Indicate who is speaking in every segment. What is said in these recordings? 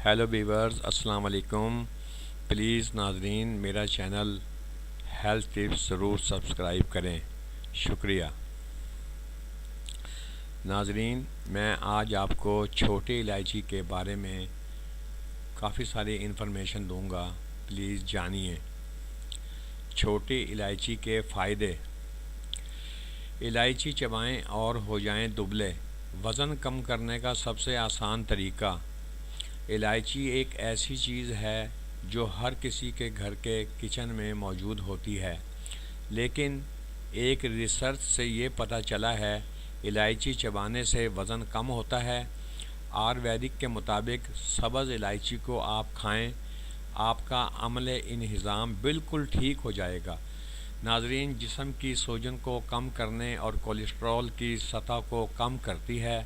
Speaker 1: Hello viewers, अस्सलाम वालेकुम। Please नाजरीन, मेरा चैनल हेल्थ टिप्स ज़रूर सब्सक्राइब करें। शुक्रिया। नाजरीन, मैं आज आपको छोटी इलायची के बारे में काफ़ी सारी इन्फॉर्मेशन दूंगा। प्लीज़ जानिए। छोटी इलायची के फ़ायदे। इलायची चबाएं और हो जाएं दुबले। वज़न कम करने का सबसे आसान तरीका। इलायची एक ऐसी चीज़ है जो हर किसी के घर के किचन में मौजूद होती है, लेकिन एक रिसर्च से ये पता चला है इलायची चबाने से वज़न कम होता है। आयुर्वेदिक के मुताबिक सब्ज़ इलायची को आप खाएं, आपका अमले इंहिज़ाम बिल्कुल ठीक हो जाएगा। नाजरीन, जिस्म की सूजन को कम करने और कोलेस्ट्रॉल की सतह को कम करती है,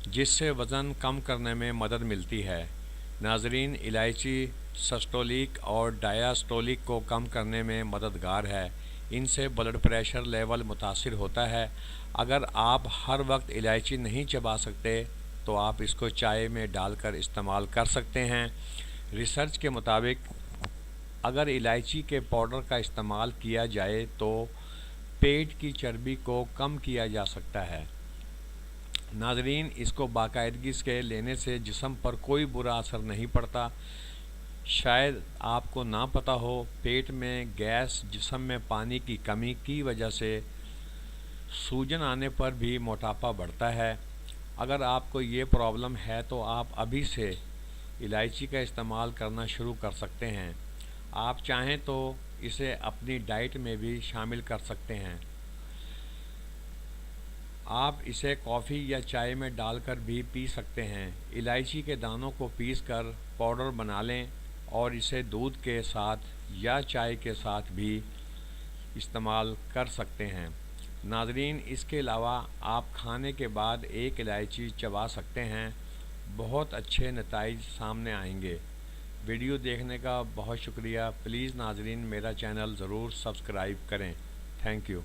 Speaker 1: जिससे वज़न कम करने में मदद मिलती है। नाजरीन, इलायची सिस्टोलिक और डायस्टोलिक को कम करने में मददगार है। इनसे ब्लड प्रेशर लेवल मुतासिर होता है। अगर आप हर वक्त इलायची नहीं चबा सकते तो आप इसको चाय में डालकर इस्तेमाल कर सकते हैं। रिसर्च के मुताबिक अगर इलायची के पाउडर का इस्तेमाल किया जाए तो पेट की चर्बी को कम किया जा सकता है। नाजरीन, इसको बाकायदगी से लेने से जिस्म पर कोई बुरा असर नहीं पड़ता। शायद आपको ना पता हो, पेट में गैस, जिस्म में पानी की कमी की वजह से सूजन आने पर भी मोटापा बढ़ता है। अगर आपको ये प्रॉब्लम है तो आप अभी से इलायची का इस्तेमाल करना शुरू कर सकते हैं। आप चाहें तो इसे अपनी डाइट में भी शामिल कर सकते हैं। आप इसे कॉफ़ी या चाय में डालकर भी पी सकते हैं। इलायची के दानों को पीसकर पाउडर बना लें और इसे दूध के साथ या चाय के साथ भी इस्तेमाल कर सकते हैं। नाजरीन, इसके अलावा आप खाने के बाद एक इलायची चबा सकते हैं। बहुत अच्छे नतीजे सामने आएंगे। वीडियो देखने का बहुत शुक्रिया। प्लीज़ नाजरीन, मेरा चैनल ज़रूर सब्सक्राइब करें। Thank you.